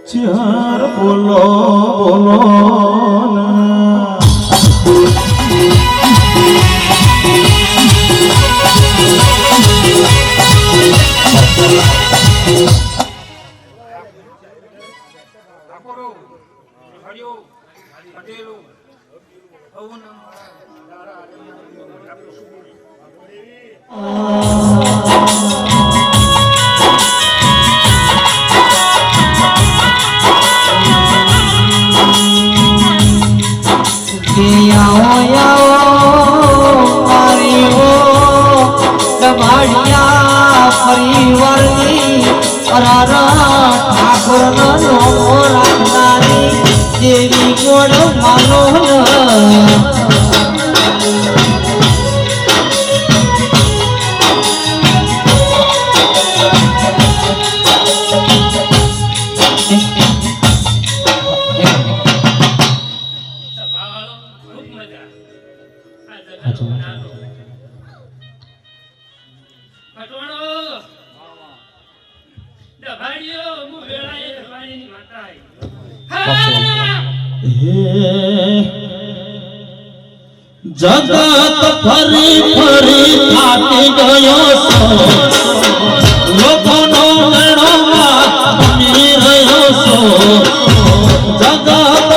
ચાર બોલો બોલો ઠાકોર નો રાખનારી દેવી ગોળ માનો જગત ફરી ફરી થાકી ગયો છો લોકોનો મેળો ભમી રહ્યો છો જગત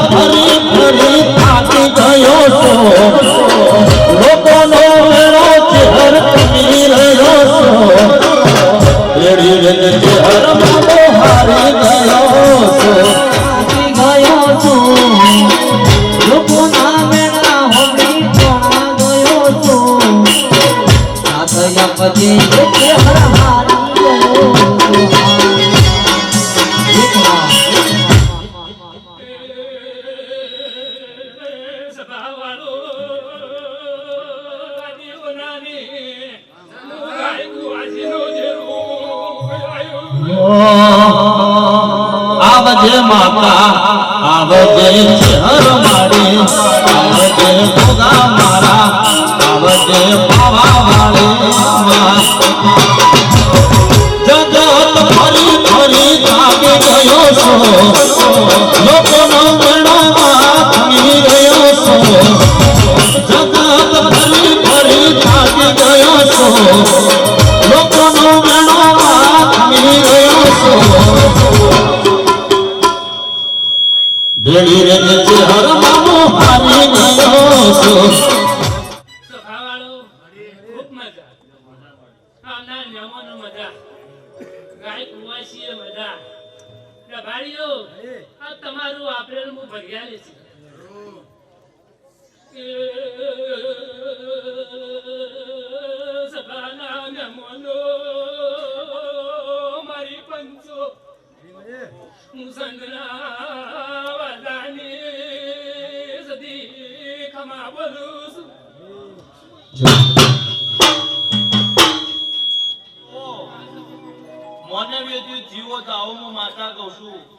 ફરી ફરી થાકી ગયો છો લોકોનો મેળો ચહેર ભમી રહ્યો છો રેડી રેડી ચહેર મામો હારી ગયો છો લોકોના મેળા હોડી પછી હર આવજે માતા આવજે હર મારી આવજે ભોગા મારા આવજે પાવા વાળી જગત ફરી ફરી થાકી ગયો છો લોકોનો મેળામાં થમી ગયો છો જગત ફરી ફરી થાકી ગયો છો લોકોનો મેળામાં થમી ગયો છો દેડી રે હર મામો હારી ગયો છો તમારું આપેલ હું ભર્યા છે સભાના નમોનો મારી પંચો મુસંગના વાદાની સદી ખમા બોલું મને વેચ્યું જીવો તો આવું હું માતા કહું છું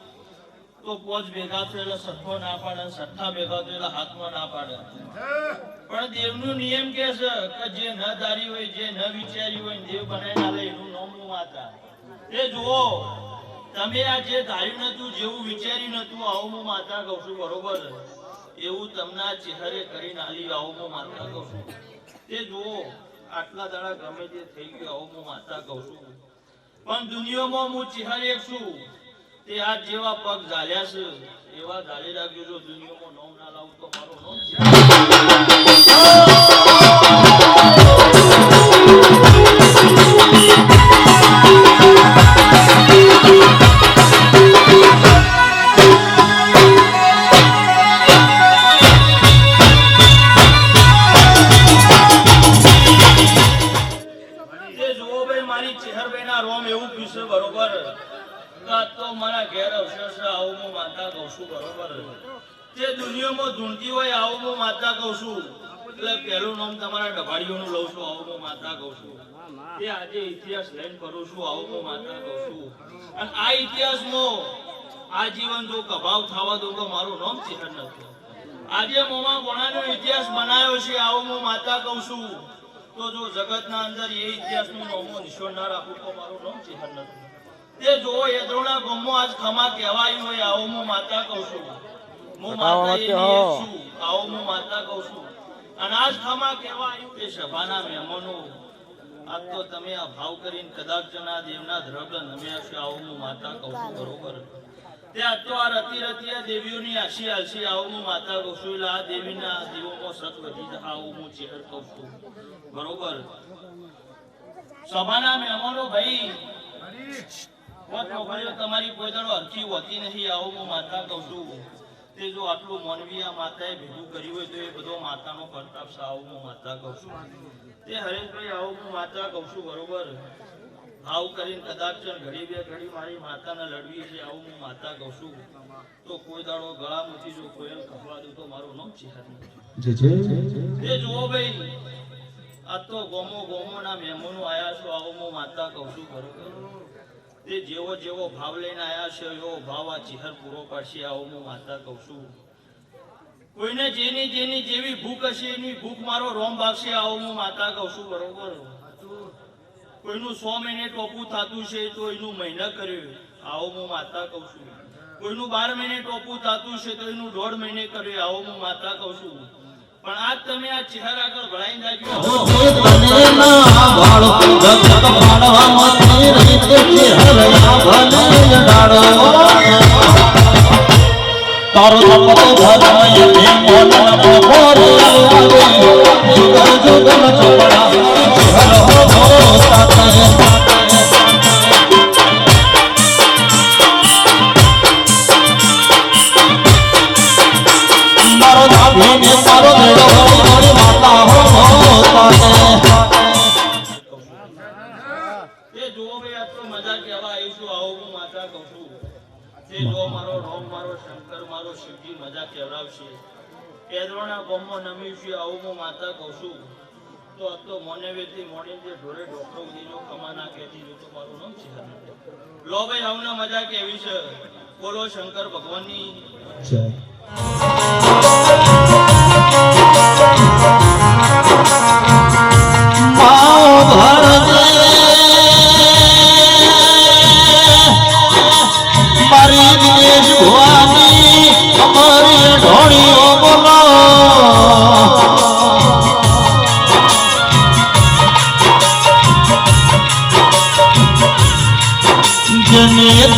તો પોચ ભેગા થયેલો સઠ્ઠો ના પાડે સઠ્ઠા ભેગા થયેલા હાથમાં ના પાડે પણ દેવનો નિયમ કે છે કે જે ન ધારી હોય જે ન વિચારી હોય દેવ બનાવી નાલે એનું નામ માતા એ જુઓ તમે આ જે ધાર્યું નતું જેવું વિચાર્યું નતું આવું હું માતા કહું છું બરોબર એવું તમને આ ચહેરે કરીને આલી આવું હું માતા કહું છું તે જુઓ આટલા દાડા ગમે તે થઈ ગયું આવું હું માતા કહું છું પણ દુનિયામાં હું ચહેરે છું તે આ જેવા પગ ઝાલ્યા છે એવા ઝાલી રાખજો જો દુનિયામાં નામ ના લાવું તો મારો નામ એટલે પહેલું નામ તમારા ડભાડીઓનું લઉં છું, આવું હું માતા કહું છું. તે આજે ઇતિહાસ લઈને કરું છું, આવું હું માતા કહું છું. અને આ ઇતિહાસમાં આજીવન જો કભાવ થવા દઉં તો મારું નામ ચિહ્ન નથી. આજે મોમા ગોણાનો ઇતિહાસ બનાવ્યો છે, આવું હું માતા કહું છું. તો જો જગતના અંદર એ ઇતિહાસનું નોમો નિશાન ના રાખું તો મારું નામ ચિહ્ન નથી. તે જો યદ્રોના ગમો આજ ખમા કહેવાય હોય, આવું હું માતા કહું છું. હું માતા એની એક છું, આવું હું માતા કહું છું. અને આજ ખમા કહેવાય તે સભાના મહેમાનો, આજ તો તમે આ ભાવ કરીને કદાચ જણા દેવના દ્રવ્ય નમ્યા છે, આવું હું માતા કહું છું. બરોબર. તે આજ તો આ રતી રતિયા દેવીઓની આશી આલસી, આવું હું માતા કહું છું. એટલે આ દેવીના દીવોમાં સત વધી જાય, આવું હું ચેહર કહું છું. બરોબર. સભાના મહેમાનો ભાઈ, તમારી કોઈ દાડો હરખી હોતી નહીં, આવું હું માતા કહું છું. તે જો આટલું માનવી આ માતાએ ભેગું કર્યું હોય તો એ બધો માતાનો પ્રતાપ છે, આવું હું માતા કહું છું. તે હરેશભાઈ, આવું હું માતા કહું છું. બરોબર. આવું કરીને કદાચ ઘડી બે ઘડી મારી માતાને લડવી છે, આવું હું માતા કહું છું. તો કોઈ દાડો ગળામાંથી જો કોયલ ખપવા દઉં તો મારું નામ ચિહ્ન નથી. તે જુઓ ભાઈ, આ તો ગોમોના મહેમાનો આયા છો, આવું હું માતા કહું છું. બરોબર. તે જેવો જેવો ભાવ લઈને આયા છે એવો ભાવ આ ચિહર પૂરો પાડશે, આવું હું માતા કહું છું. કોઈને જેની જેની જેવી ભૂખ હશે એની ભૂખ મારો રોમ ભાગશે, આવું હું માતા કહું છું. બરોબર. કોઈનું 100 મહિને ટોપું થતું છે તો એનું મહિના કર્યું, આવું હું માતા કહું છું. કોઈનું 12 મહિને ટોપું થતું છે તો એનું 1.5 મહિને કર્યું, આવું હું માતા કહું છું. પણ આજ તમે આ ચહેરા આગળ ભળાઈ નાખ્યો, તારો તપતો ધર્મ યે મોના બોરે આવે જો ગમ ચોપડા હર હો તાતે મારો નાભીને તારો મેળો મારી માતા હો તાતે. એ જો ભાઈ આ તો મજા કહેવા આવીશું, આવું હું માતા કહું છું. તે જો મારો રોમ મારો શંકર મારો શિવજી મજા કહેવડાવશે, પેદરોના ગોમમાં નમીશું, આવું હું માતા કહું છું. તો આ તો મોને વેથી મોડી જે ઢોરે ડોક્ટર ઉદીનો કમા ના કહેતી જો તો મારું નામ છે. લો ભાઈ, આવના મજા કેવી છે, બોલો શંકર ભગવાનની જય.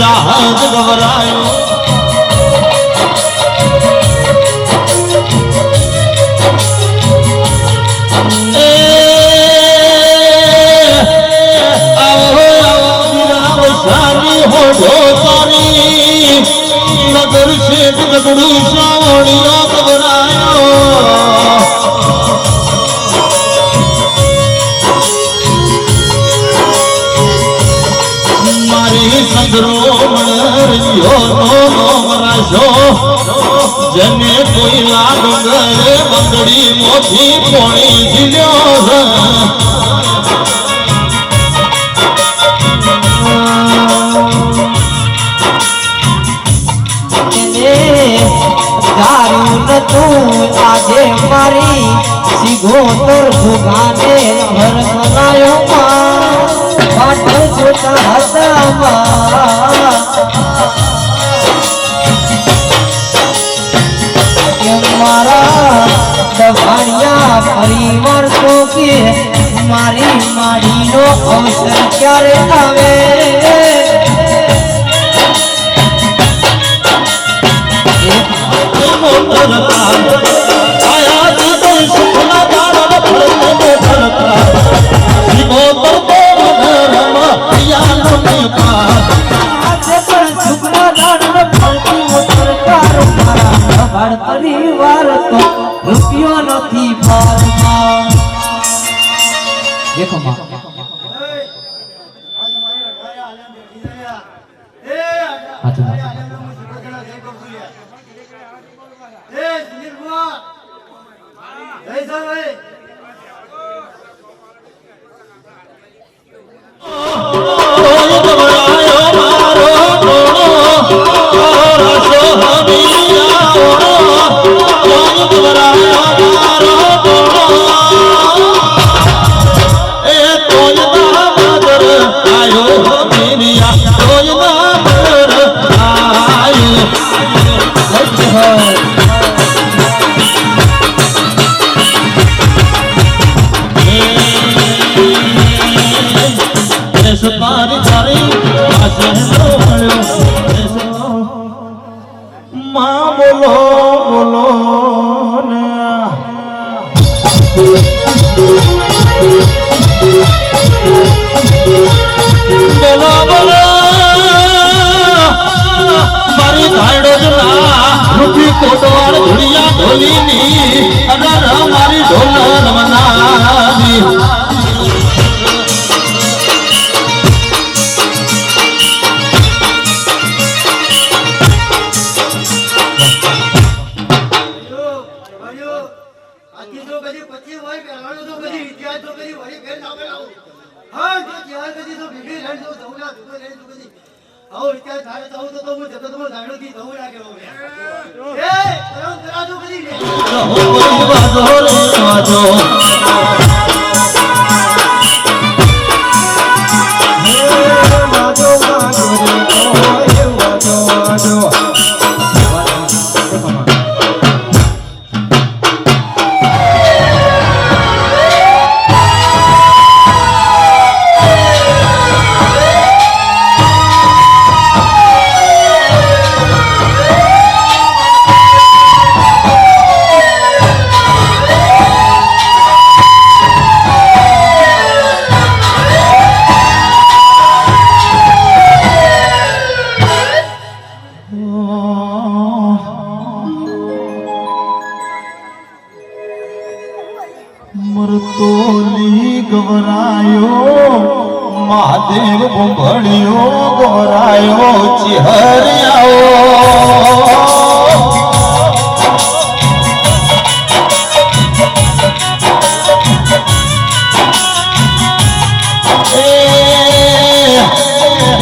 જહાજ ગવરાયો નગર શેઠ ગગડું સાવણીઓ ગવરાયો જને કોઈ લાગ ગરે બંગડી મોથી પોણી જીલ્યો ધારું તું આજે મારી સિગોતર ભુગાને હર બનાયો પાટ જોતા હતા મારા દભાણિયા પરિવાર તો કે મારી માડીનો અવસર ક્યારે આવે પરિવાર તો રૂપિયો નથી પારમાં દેખો માં જય દેશ પારી તારી પાસે મળ્યો માં બોલો બોલો ને બોલો બોલો મારી ધાડો જ ના રૂપી કોટવાળ ધુડિયા ઢોલીની અગર મારી ઢોલ રમનારી મરતોલી ગવરાયો મહાદેવ ભોળિયો ગોરાયો ચિહરિયાઓ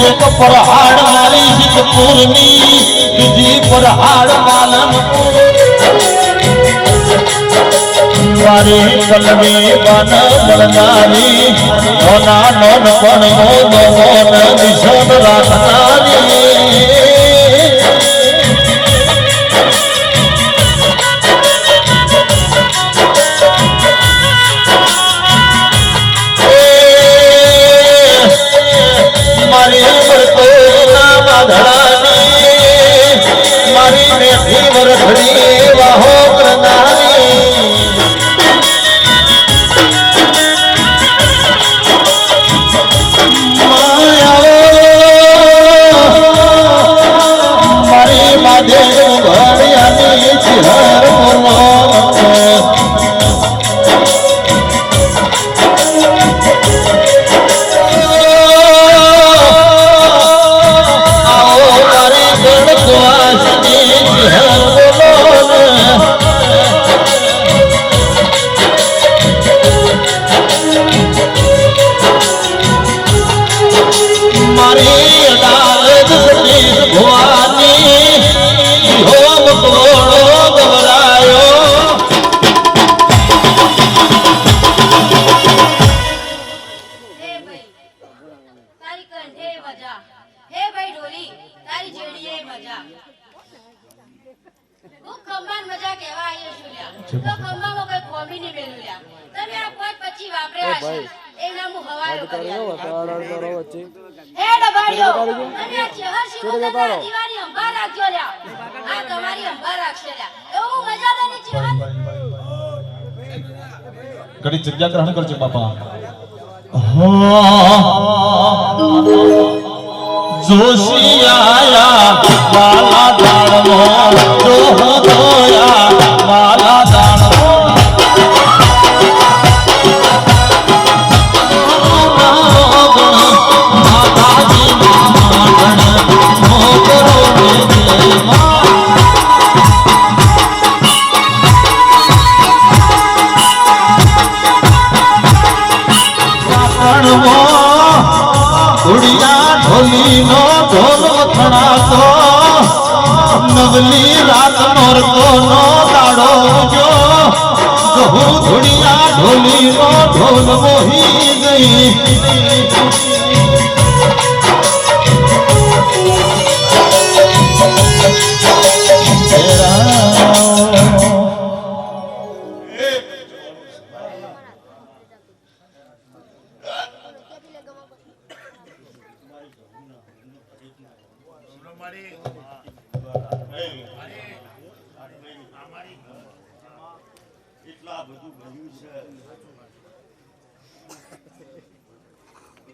એક પરહાડ મારી સિદ્ધપુરની બીજી પરહાડ માલનપુર મારી કલમી બન બળનારી નોના નોન પણ મોન નિશોન રાખનારી મારી બરતોના બાધડાની મારી મેથી વરખડી વાહો કરનારી ઘડી જગ્યા ગ્રહણ કરજો બાપા જોશી આયા માલા દાણમો જોહો દોયા માલા દાણમો માતાજી માગણ મોકરો ઢોલી નો ઢોલો થણાતો નવલી રાત નોરતો નો દાડો જો કહું ધુડિયા ઢોલી નો ઢોલ મોહી ગઈ એટલા બધું ભર્યું છે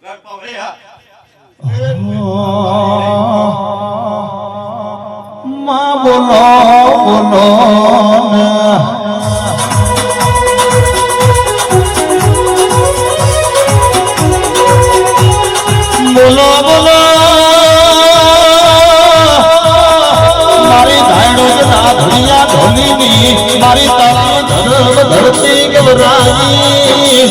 ગરપા રે હા માં બોલો બોલો બોલો બોલો મારી ધાયડો ના ધુનિયા ધોલીની મારી તારી ધર્મ ધરતી ગવરાઈ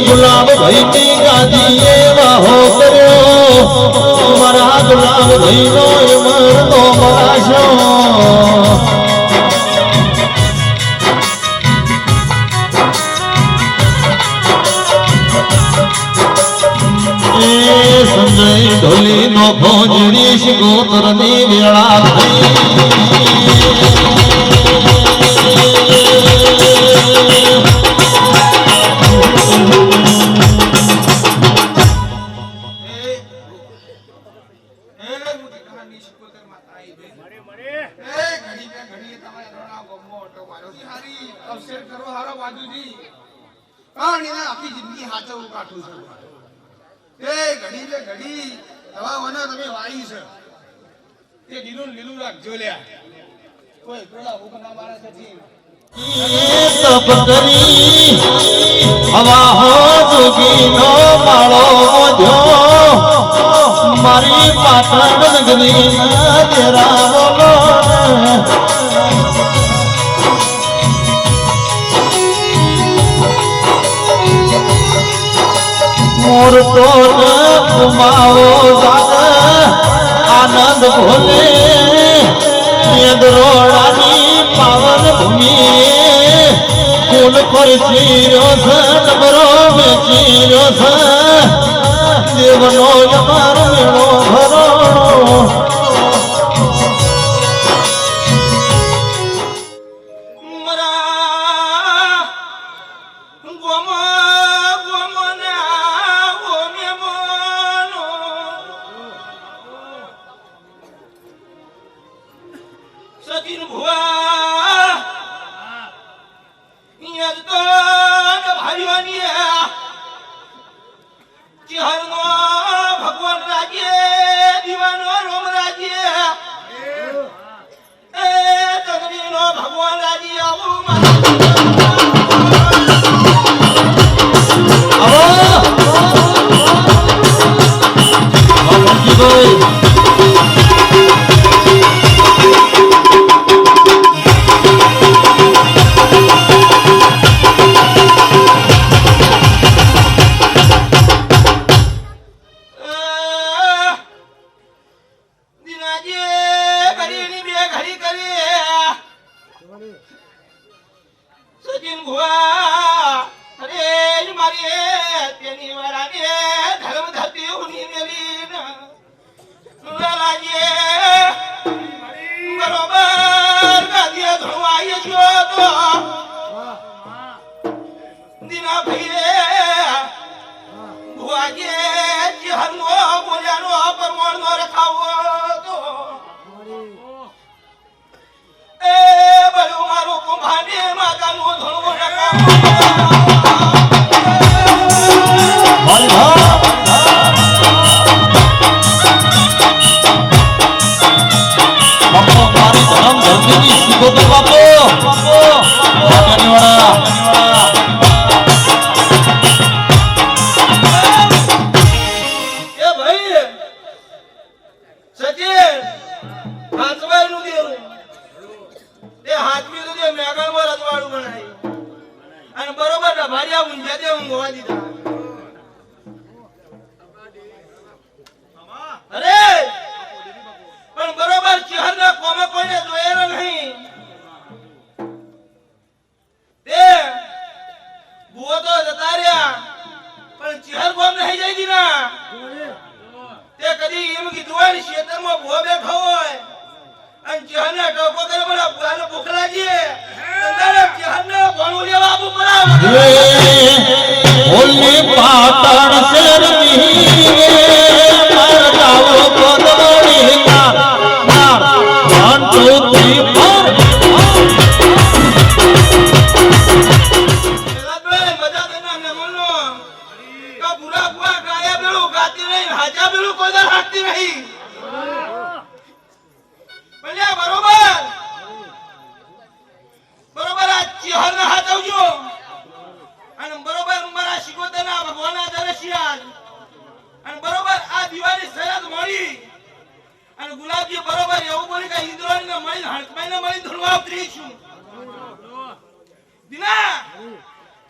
ગુલાબ ભાઈ ગાજીએ વાહો કર્યો મારા ગુલાબ ભાઈ નો મરતો મરાશો સંજય ઢોલી નો ભોજરી શિકોતર ની વેળા થઈ આખી જિંદગી હાચવું કાઠું છું એ ઘડી લે ઘડી દવાઓના તમે વાઈ છે તે લીલું લીલું રાખજો લ્યા કોઈ પેલા ભૂખ ના મારે નથી તપ કરી હવા હો જોગીનો માળો મોઢ્યો મારી પાટણ નગરી ના તેરા બોલો મોર તો કુમાવો આનંદ ભોલે દરોડાની પાવન ભૂમિ ફૂલ ખોરચીર્યો છે નબરો વેચીર્યો છે દેવનો અમારો મેળો ભરોણો સચિન ભુવા યદ તો ભાઈઓની ચિહરનો ભગવાન રાજ્ય દીવાનો રોમ રાજ્ય એ તગડીનો ભગવાન રાજ્ય આવું સચિન ભુવા અરે મારી તેની વાળાને ધર્મ ધરતી ઉની મેલી રાજ્ય બરોબર ગાદીએ ધોવાઈ ગયો તો દીના ભાઈ ભુવાજી ચિહરનો બોલ્યાનો પરમોણનો રખાવો તો એ બળું મારું કુંભાને માતાનું ધોળું મારી ધર્મ ધરતીની શિકોતર બાપો એ ભાઈ સચિન હાથવાયનું દેવું તે હાથવી તો તે મેઘામાં રજવાડું બનાવ્યું અને બરોબર ભારિયા ઊંઝા દે ઊંઘવા દીધા અરે પણ બરોબર ચિહરના કોમે કોઈને જોયેલો નહીં તે ભૂવો તો જતા રહ્યા પણ ચિહર કોમ નહીં જઈ દીના તે કદી એમ કીધું હોય ને ખેતરમાં ભૂવો બેઠો હોય અને ચિહરને ટોકો કરે મને ભૂલાનો ભૂખ લાગી તંદારે ચિહરને ભણું લેવા આપું પડાવ ઓલી પાટણ શેરની મર જાઓ કોદવડી ના બેડું ગાતી નહીં, હાજા બેડું કોઈ દર હાંકતી નહીં. ભલે બરોબર બરોબર આ ચિહરને હાચવજો અને બરોબર મારા શિકોતરના ભગવાનના દરસિયા અને બરોબર આ દિવાળી શરત મળી અને ગુલાબજી બરોબર એવું બોલી કે ઇન્દ્રોણીને મળી હણકમાઈને મળી ધૂળવા ઉતરી છું દિના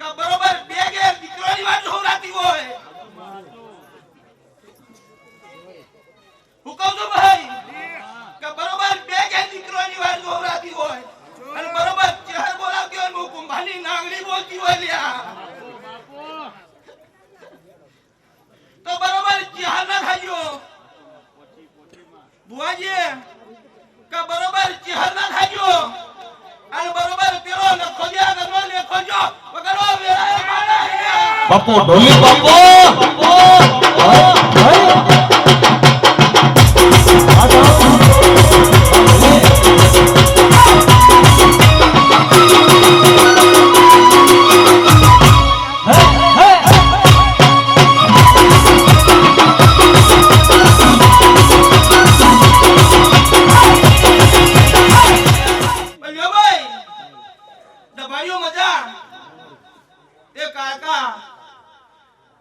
કે બરોબર બે ઘેર દીકરાની વાત હોરાતી હોય હું કહું છું ભાઈ કે બરોબર બે ઘેર દીકરાની વાત હોરાતી હોય અને બરોબર ચહેર બોલાવતી હોય હું કુંભાની નાગણી બોલતી હોય લ્યા તો બરોબર ચહેર ના ખાજો બુઆજી કે બરોબર ચહેર ના ખાજો અને બરોબર પેલો નખો દ્યા ગરનો લેખો જો વગડો વેળાએ માના હે બાપુ ઢોલી બાપુ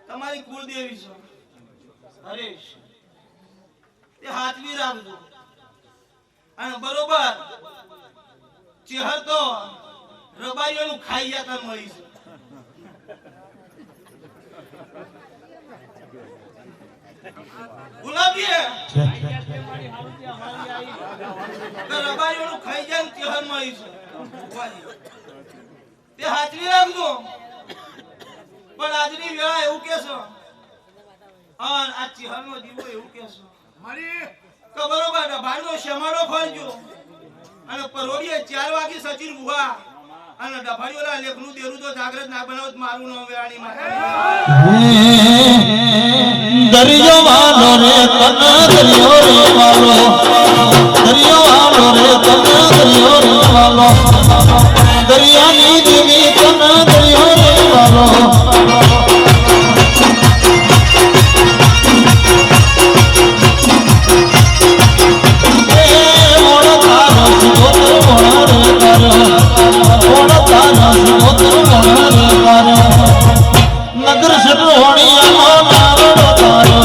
તમારી કુળદેવી છે હરેશ તે હાથવી રાખજો અને બરોબર ચહેર તો રબાઈઓનું ખાઈ જતા મળી છે ગુલાબી રબાઈઓનું ખાઈ જાય ને ચહેર મળી છે તે હાથવી રાખજો પણ આજની વેળા એવું કેસો અને આ ચિહરનો દીવો એવું કેસો મારી તો બરોબર ભાઈનો શમાડો ખોલજો અને પરોડીએ 4 વાગે સચિન બુવા અને ડભાડીઓલા લેખનું દેરું તો જાગૃત ના બનાવત મારું નામ વેળાની માતા દરિયો વાલો રે તન દરિયો રે વાલો દરિયો વાલો રે તન દરિયો રે વાલો દરિયાની દેવી તન દરિયો રે વાલો નગર સટોણિયા મારો તારો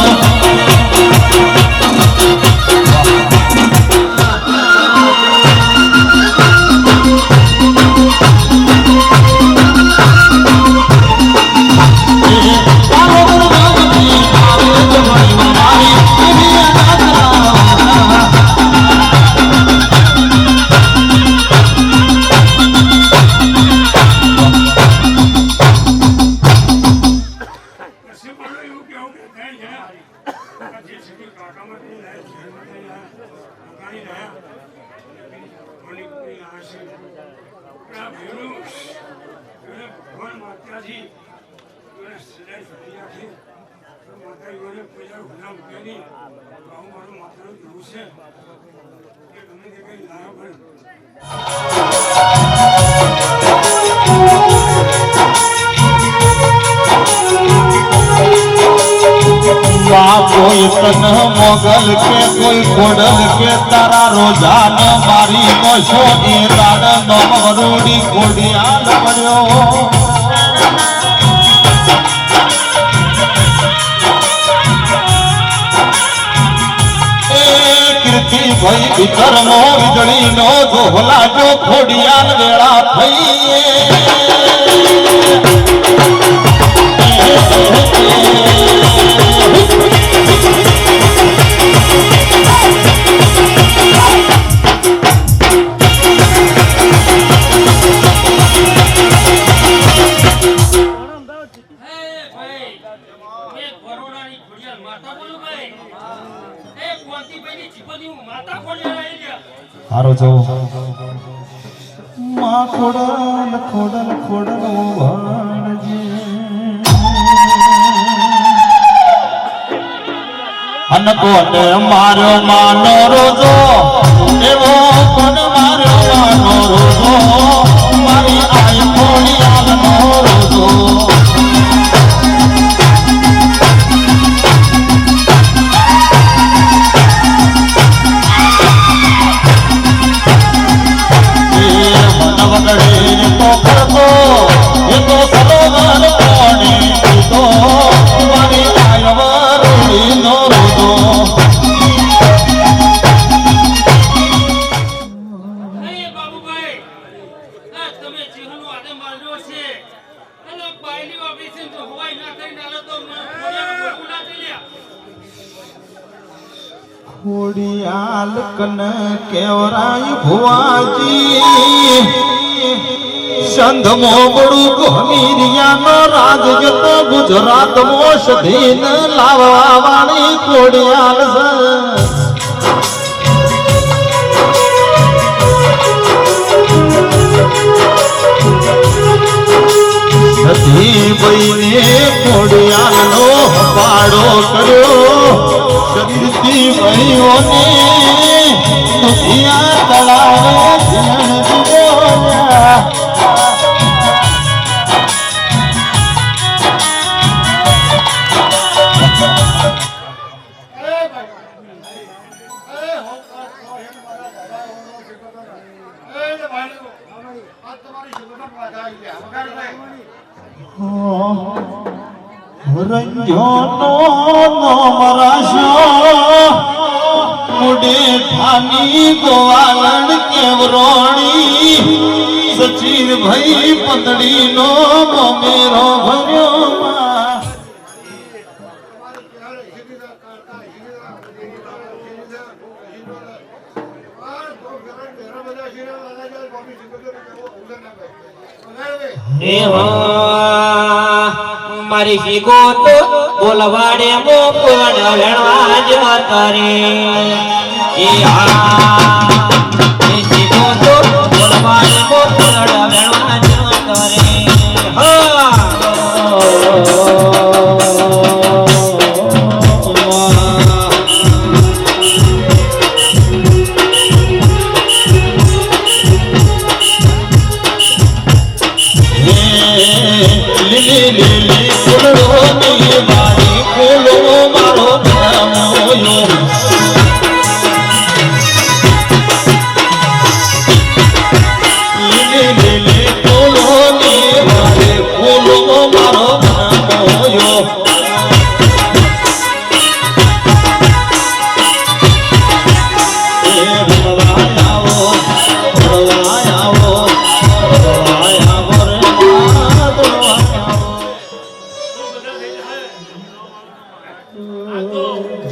કોઈ તન મોગલ કે કોઈ ખોડલ કે તારા રોજાન મારી મોશો એ દાડ નો મરોડી ખોડિયાલ પડ્યો એ કીર્તિ ભાઈ ભીતર નો વીજળી નો ધોલા જો ખોડિયાલ વેળા થઈ હારો જો માં ખોડલ ખોડલ ખોડલ ભણજે અન કોને માર્યો માનો રોજો એવો કોને માર્યો માનો રોજો મારી આય ખોડી આલનો રોજો ખોડિયાલ કન કેવરાય ભુવાજી સંધ મોગડું ગોમીરિયાનો રાજ જતો ગુજરાત મો સધીન લાવવા વાળી ખોડિયાલ સધી બઈને ખોડિયાલનો પાડો કર્યો શરીરથી ભાઈઓને દુધિયા તળાવે ધ્યાન દીધો રંજોનો મરાશો મુડે ઠાની ગોવાલણ કેવરોણી સચિન ભાઈ પંદડીનો મોમેરો ભર્યો મારી શીખો તો બોલવાડે મો પણ વેણવા જ કરે એ શીખો તો બોલવાડે મો પણ વેણવા જ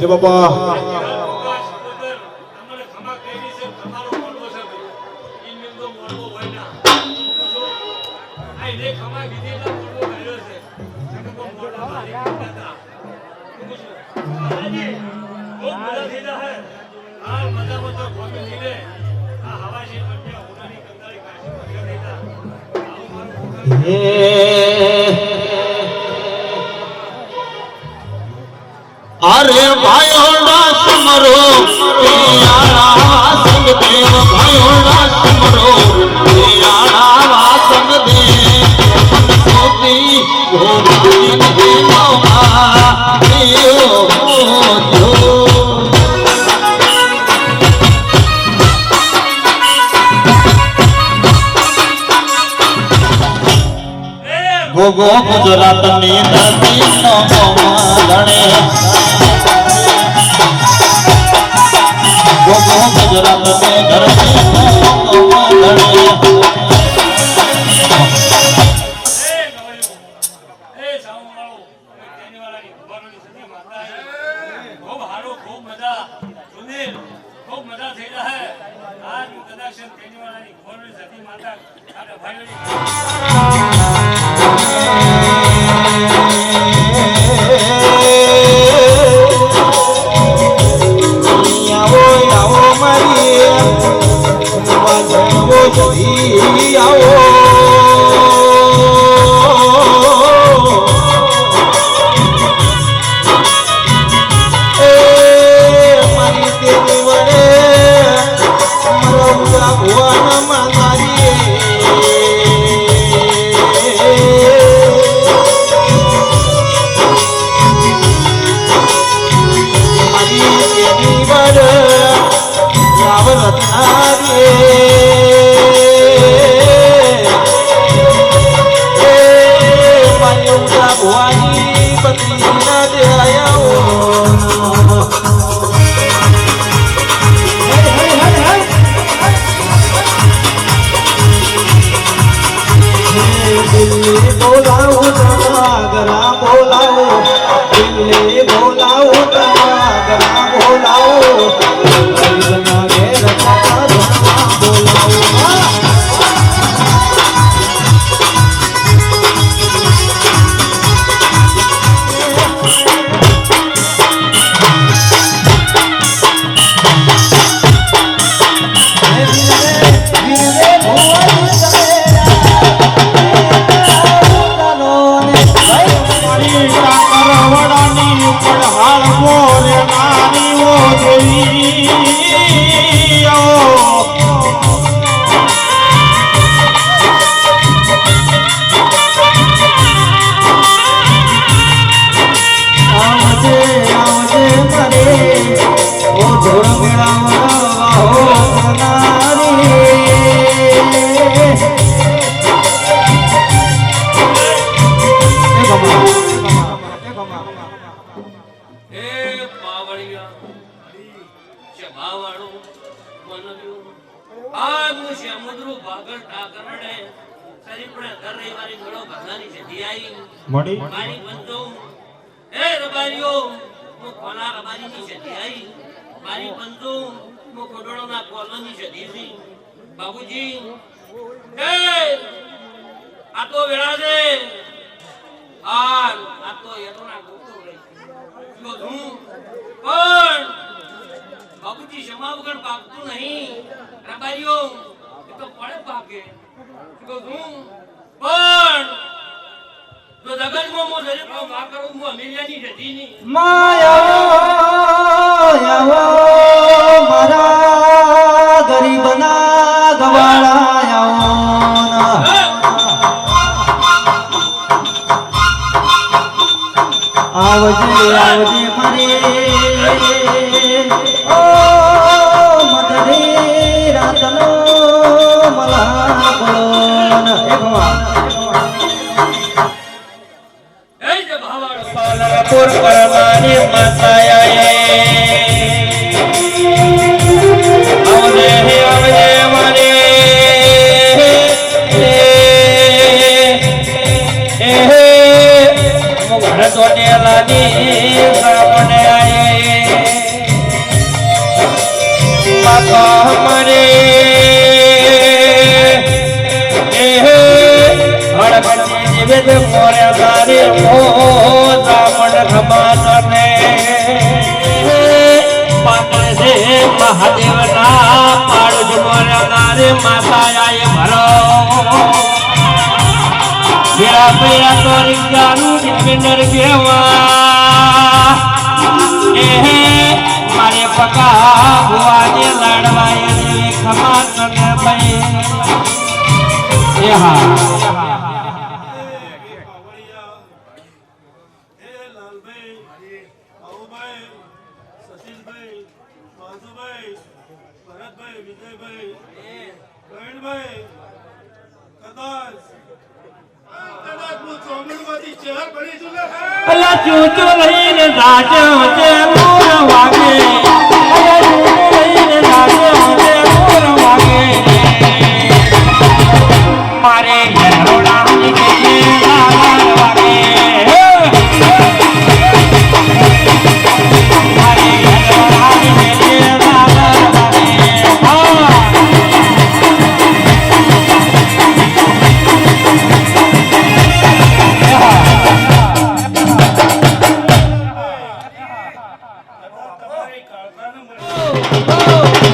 બાબા અરે ભાઈઓડા સમરો પિયાળા સંગ દેવ ભાઈઓડા સમરો પિયાળા સંગ દેવ સોતી ગોપાલી દેવમાં દેવ ગોગો ગુજરાતની ધરતીનો મોમાલણે ગોગો ગુજરાતની ધરતીનો મોમાલણે બોલાવો ધૂળ મેળાવવા હો નારી એ પાવળિયા ચબાવાળું મનવ્યું આગનું સમુદ્ર ભાગર ટાકરડે સરીપણે દર રવિવારે ઘણો ભગવાની જતી આવી મળી મારી બંધુ એ રબારીઓ હું કોના રબારીની જતી આવી મારી બંધુ હું કોડળોના કોલોની જતી હતી બાબુજી એ આ તો વેળા છે આ તો એટોના ગોતો રહી પણ બાબુજી ક્ષમા વગર પાકતું નહીં રબારીઓ એ તો પડે પાકે પણ જો જગતમાં મો જરી ભાવ ના કરું હું અમેરિયાની જતી નહીં માયા મારા ગરીબના ગવાળાયા આવજે આવજે મારે ઓ મદરે રાતનો મલા બોલોન એ ભગવાન એ જે ભાવાળો પુર પરમાની માતાએ આવજે મારે ઘર તોટેલાની સામને આયે માતા મારે હળગતી નિવેદ મોરે તારી મોતા મન ખમાતને પાત્ર છે મહાદેવના પાડુજ મોરે તારી માતા આયે ભરો મેરા પૈયા તો રિક્ષાનું ડિફેન્ડર કેવા મારે પકા ભુવાને લાડવાય દેવી ખમા કરને ભાઈ એ હા લાલભાઈ આવુભાઈ સતીશભાઈ માધુભાઈ ભરતભાઈ વિજયભાઈ પ્રવીણભાઈ કદાચ હું ચોમણમાંથી ચહેર બની છું ને અલા ચૂચો લઈને જાજો છે મોર વાગે અલા ચૂચો લઈને જાજો છે મોર વાગે મારે ઘરોડાની કે લાલ વાગે મારે ઘરોડાની કે લાલ વાગે તમારી કાળખાને મળે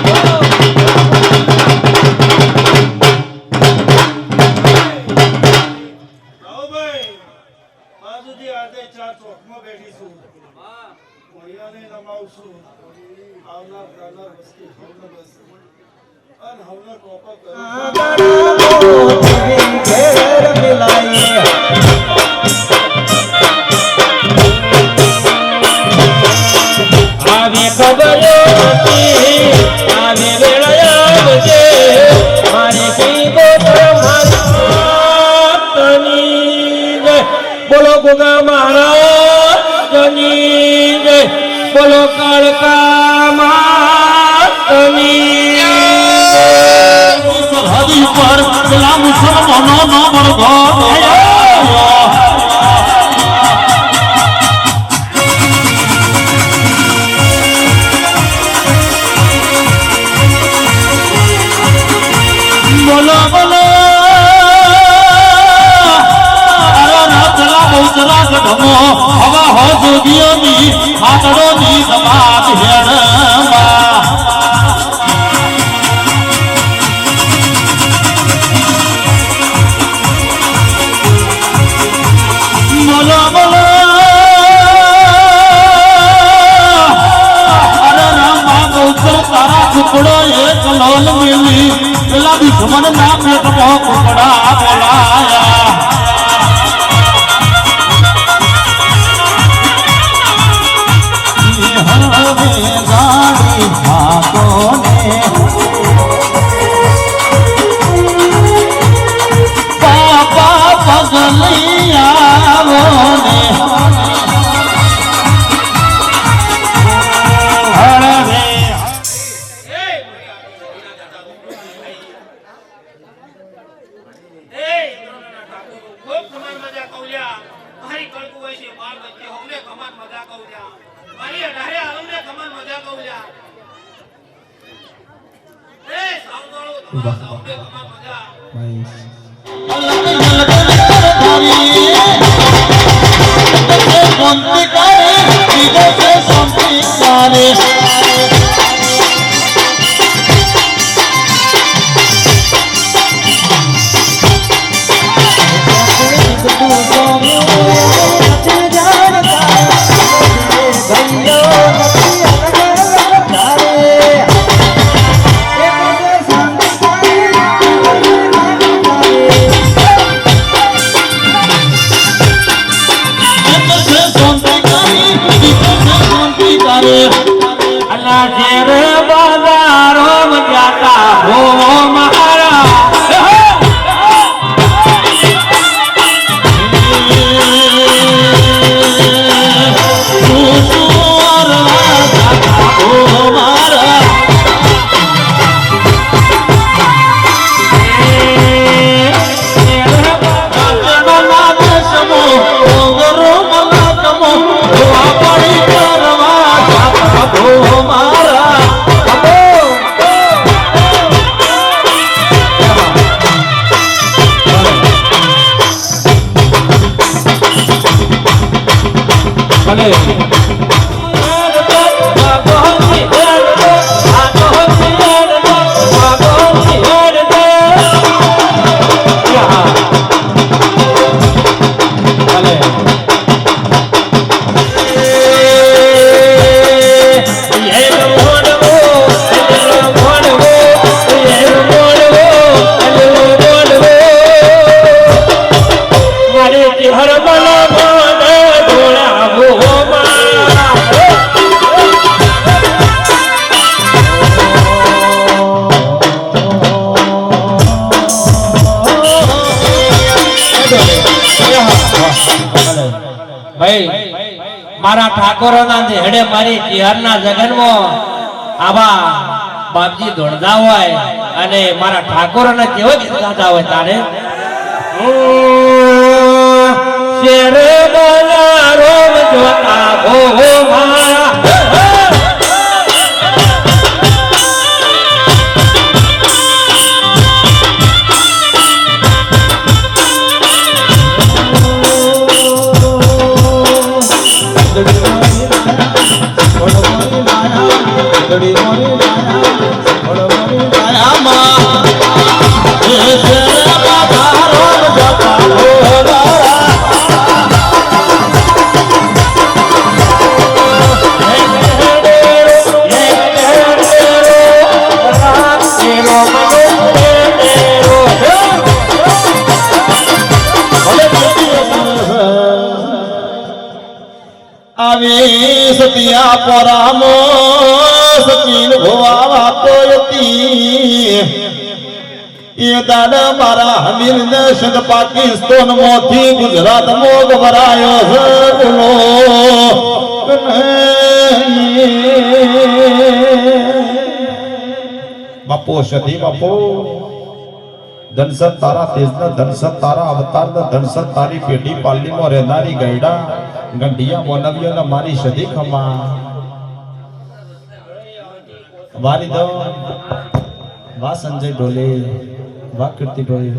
રાવભાઈ બાજુથી આજે ચા ચોકમાં બેઠીશું મૈયાને નમાવશું આવનાર ગાનાર વસ્તી હવને બસ અને હવને કોપા આવી ખબર હતી આવી વેળા આવજે મારી પીગોતર માતની જય બોલો ગોગા મહારાજની જય બોલો કાળકા માતની સરહદી પર પેલા મુસલમાનો નો બળગો બોલો બોલો અરે રાતલા બહુતરા ગઢમો હવા હો જોગીઓની હાથડોની સપાટ હેડમાં બોલો બોલો અરે રામા બહુતર તારા ટુકડો એક લોલ મિલી પેલા દુશ્મન ના પેટમાં કુકડા બોલાયા હવે ગાડી મારા ઠાકોરોના હેડે મારી તિહારના જગનમાં આવા બાપજી દોડતા હોય અને મારા ઠાકોરોને કેવો ગીત ગાતા હોય તારે શેર બોલા રોમ જોતા હો મારા સતિયા પરામો સચિન ભોવા વાતોયતી એ દાડ મારા હમીર દેશ પાકિસ્તાન મોથી ગુજરાત મો ગભરાયો છે બોલો બાપો સતી બાપો ધનસત તારા તેજના ધનસત તારા અવતારના ધનસત તારી પેટી પાલનીમાં રહેનારી ગયડા ગંઢિયા મોનવીઓને મારી સદી ખમા વારી દો વા સંજય ઢોલે વા કીર્તિ ઢોલે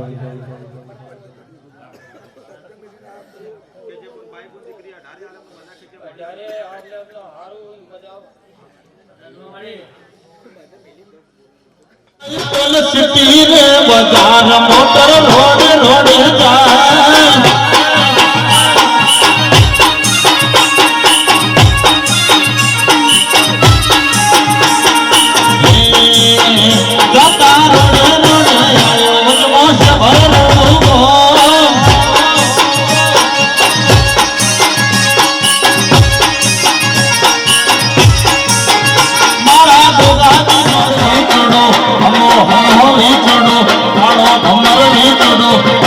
સિટી રે બજાર મોટર રોડ રોડ જાય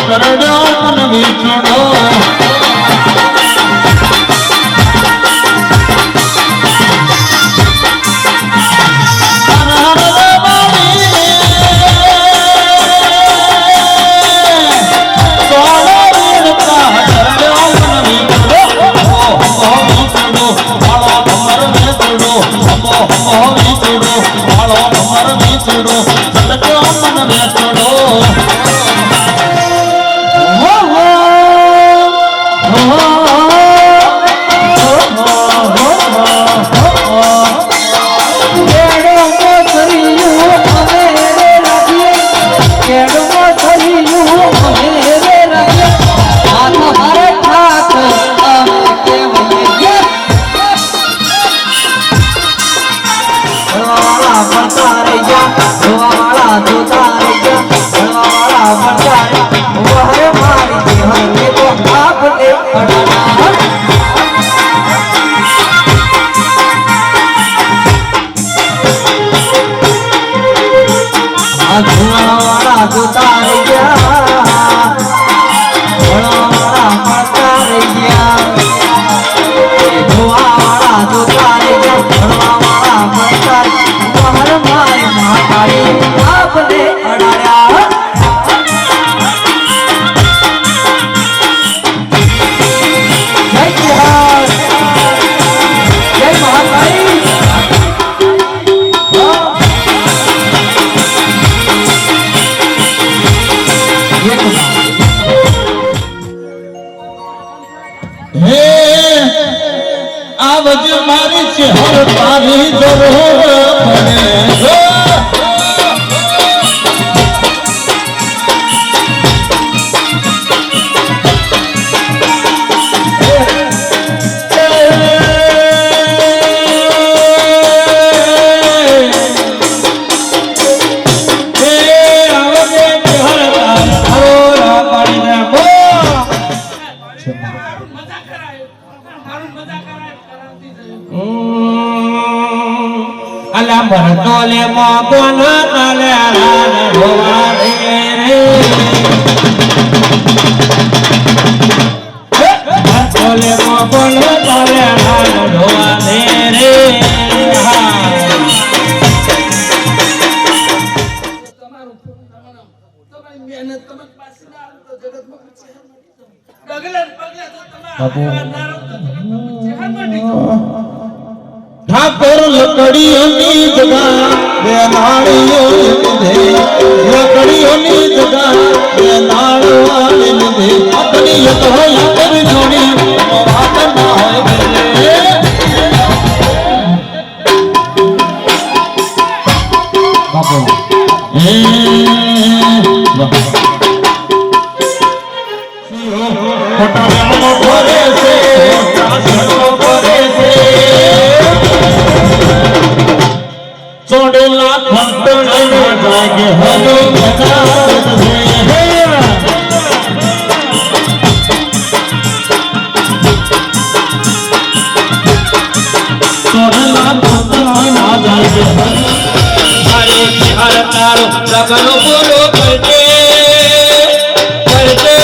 કરડો મને આ ધુવાવાળા જોતા રહી ગયા ભણવાવાળા મળતા રહી ગયા ધુવાવાળા જોતા રહી ગયા ભણવાવાળા મળતા મહર મારી મહાકાળી આપને અડાડ્યા જય બિહાર જય મહાકાળી હે આવજ મારી છે હર તારી જરૂર પડે અલા ભરતો લે મોકોન તલે રાન હોવા રે ભરતો લે મોકોન તલે રાન હોવા રે તમારી મહેનત તમે પાસે ના આવે તો જગતમાં પછી ડગલે પગલે તો તમારા ઠાકોર લકડીઓની જગા બે નાળીઓ લીધે લકડીઓની જગા બે નાળવાળી લીધે આપણી એક હોય પર જોડી વાત ના હોય ગલે બાપુ હે ખોટા વેમો ભરે છે ખોટા શરમો ભરે છે ચોડેલા ખંડણને જાગે હલો મજાત છે ચોડેલા ખંડણને જાગે અરે હર તારો લગન પૂરો કરજે કરજે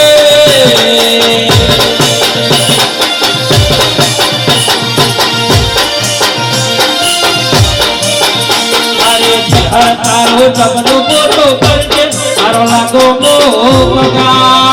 તારો જગનો મોટો કરજે તારો લાગો મો મગા